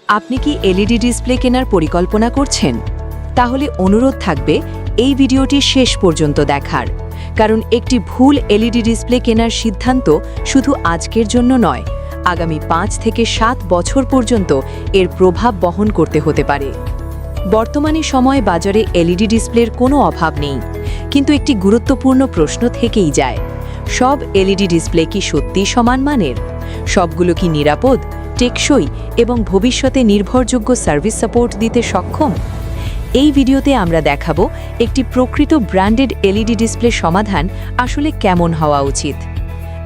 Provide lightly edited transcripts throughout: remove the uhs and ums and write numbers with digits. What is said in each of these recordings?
আপনি কি LED display কেনার পরিকল্পনা করছেন? তাহলে অনুরোধ থাকবে এই ভিডিওটি শেষ পর্যন্ত দেখার, কারণ একটি ভুল এলইডি ডিসপ্লে কেনার সিদ্ধান্ত শুধু আজকের জন্য নয়, আগামী 5 থেকে 7 বছর পর্যন্ত এর প্রভাব বহন করতে হতে পারে। বর্তমানে সময়ে বাজারে এলইডি ডিসপ্লের কোনো অভাব নেই, কিন্তু একটি গুরুত্বপূর্ণ প্রশ্ন থেকেই যায়, সব এলইডি ডিসপ্লে কি সত্যিই সমান মানের? সবগুলো কি নিরাপদ, টেকসই এবং ভবিষ্যতে নির্ভরযোগ্য সার্ভিস সাপোর্ট দিতে সক্ষম? এই ভিডিওতে আমরা দেখাবো একটি প্রকৃত ব্র্যান্ডেড এলইডি ডিসপ্লে সমাধান আসলে কেমন হওয়া উচিত।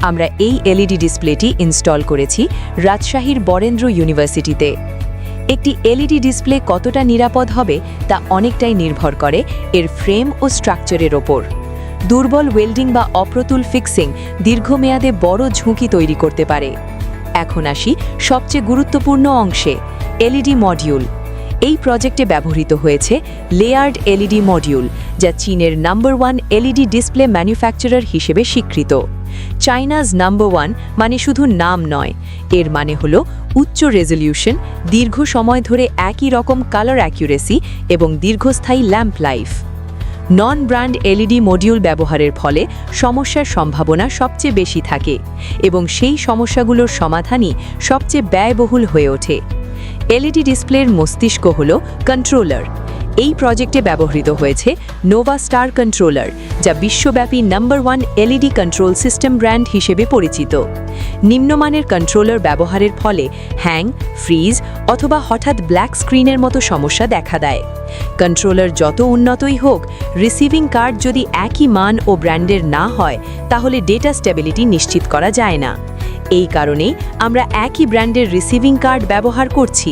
আমরা এই এলইডি ডিসপ্লেটি ইনস্টল করেছি রাজশাহীর বরেন্দ্র ইউনিভার্সিটিতে। একটি এলইডি ডিসপ্লে কতটা নিরাপদ হবে তা অনেকটাই নির্ভর করে এর ফ্রেম ও স্ট্রাকচারের ওপর। দুর্বল ওয়েল্ডিং বা অপ্রতুল ফিক্সিং দীর্ঘমেয়াদে বড় ঝুঁকি তৈরি করতে পারে। এখন আসি সবচেয়ে গুরুত্বপূর্ণ অংশে, এলইডি মডিউল। এই প্রজেক্টে ব্যবহৃত হয়েছে লেয়ার্ড এলইডি মডিউল, যা চীনের নাম্বার 1 এলইডি ডিসপ্লে ম্যানুফ্যাকচারার হিসেবে স্বীকৃত। চাইনাজ নাম্বার 1 মানে শুধু নাম নয়, এর মানে হলো উচ্চ রেজলিউশন, দীর্ঘ সময় ধরে একই রকম কালার অ্যাকুরেসি এবং দীর্ঘস্থায়ী ল্যাম্প লাইফ। নন ব্র্যান্ড এলইডি মডিউল ব্যবহারের ফলে সমস্যার সম্ভাবনা সবচেয়ে বেশি থাকে এবং সেই সমস্যাগুলোর সমাধানই সবচেয়ে ব্যয়বহুল হয়ে ওঠে। এলইডি ডিসপ্লের মস্তিষ্ক হল কন্ট্রোলার। এই প্রজেক্টে ব্যবহৃত হয়েছে নোভা স্টার কন্ট্রোলার, যা বিশ্বব্যাপী number 1 LED control system brand হিসেবে পরিচিত। নিম্নমানের কন্ট্রোলার ব্যবহারের ফলে হ্যাং, ফ্রিজ অথবা হঠাৎ ব্ল্যাক স্ক্রিনের মতো সমস্যা দেখা দেয়। কন্ট্রোলার যত উন্নতই হোক, রিসিভিং কার্ড যদি একই মান ও ব্র্যান্ডের না হয়, তাহলে ডেটা স্টেবিলিটি নিশ্চিত করা যায় না। এই কারণেই আমরা একই ব্র্যান্ডের রিসিভিং কার্ড ব্যবহার করছি।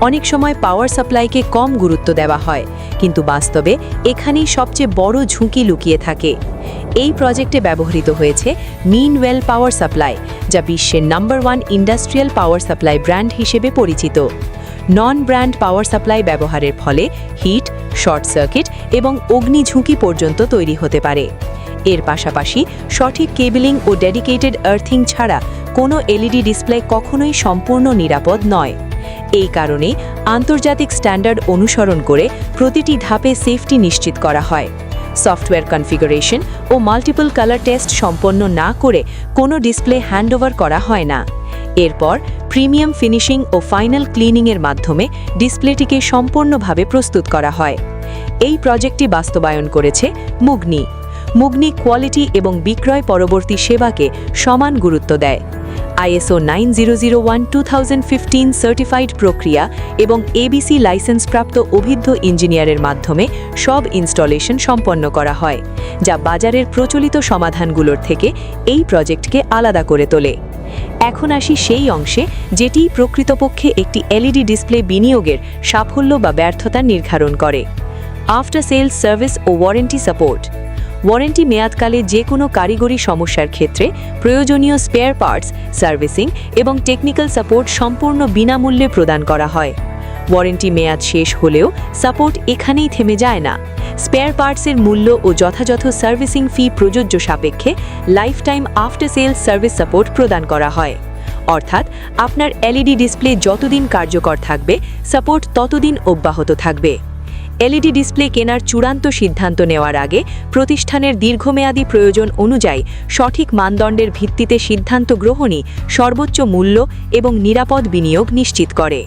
অনেক সময় পাওয়ার সাপ্লাইকে কম গুরুত্ব দেওয়া হয়, কিন্তু বাস্তবে এখানেই সবচেয়ে বড় ঝুঁকি লুকিয়ে থাকে। এই প্রজেক্টে ব্যবহৃত হয়েছে মিনওয়েল পাওয়ার সাপ্লাই, যা বিশ্বের number 1 industrial power supply brand হিসেবে পরিচিত। নন ব্র্যান্ড পাওয়ার সাপ্লাই ব্যবহারের ফলে হিট, শর্ট সার্কিট এবং অগ্নি ঝুঁকি পর্যন্ত তৈরি হতে পারে। এর পাশাপাশি সঠিক কেবলিং ও ডেডিকেটেড আর্থিং ছাড়া কোনো এলইডি ডিসপ্লে কখনোই সম্পূর্ণ নিরাপদ নয়। এই কারণে আন্তর্জাতিক স্ট্যান্ডার্ড অনুসরণ করে প্রতিটি ধাপে সেফটি নিশ্চিত করা হয়। সফটওয়্যার কনফিগারেশন ও মাল্টিপল কালার টেস্ট সম্পন্ন না করে কোনো ডিসপ্লে হ্যান্ডওভার করা হয় না। এরপর প্রিমিয়াম ফিনিশিং ও ফাইনাল ক্লিনিংয়ের মাধ্যমে ডিসপ্লেটিকে সম্পূর্ণভাবে প্রস্তুত করা হয়। এই প্রজেক্টটি বাস্তবায়ন করেছে মুগনি। মুগনি কোয়ালিটি এবং বিক্রয় পরবর্তী সেবাকে সমান গুরুত্ব দেয়। ISO 9001:2015 সার্টিফাইড প্রক্রিয়া এবং ABC লাইসেন্সপ্রাপ্ত অভিজ্ঞ ইঞ্জিনিয়ারের মাধ্যমে সব ইনস্টলেশন সম্পন্ন করা হয়, যা বাজারের প্রচলিত সমাধানগুলোর থেকে এই প্রজেক্টকে আলাদা করে তোলে। এখন আসি সেই অংশে যেটি প্রকৃতপক্ষে একটি এলইডি ডিসপ্লে বিনিয়োগের সাফল্য বা ব্যর্থতা নির্ধারণ করে। আফটার সেলস সার্ভিস ও ওয়ারেন্টি সাপোর্ট। ওয়ারেন্টি মেয়াদকালে যে কোনো কারিগরি সমস্যার ক্ষেত্রে প্রয়োজনীয় স্পেয়ার পার্টস, সার্ভিসিং এবং টেকনিক্যাল সাপোর্ট সম্পূর্ণ বিনামূল্যে প্রদান করা হয়। ওয়ারেন্টি মেয়াদ শেষ হলেও সাপোর্ট এখানেই থেমে যায় না। স্পেয়ার পার্টসের মূল্য ও যথাযথ সার্ভিসিং ফি প্রযোজ্য সাপেক্ষে life time after sales service support প্রদান করা হয়। অর্থাৎ আপনার এলইডি ডিসপ্লে যতদিন কার্যকর থাকবে, সাপোর্ট ততদিন অব্যাহত থাকবে। এলইডি ডিসপ্লে কেনার চূড়ান্ত সিদ্ধান্ত নেওয়ার আগে প্রতিষ্ঠানের দীর্ঘমেয়াদী প্রয়োজন অনুযায়ী সঠিক মানদণ্ডের ভিত্তিতে সিদ্ধান্ত গ্রহণই সর্বোচ্চ মূল্য এবং নিরাপদ বিনিয়োগ নিশ্চিত করে।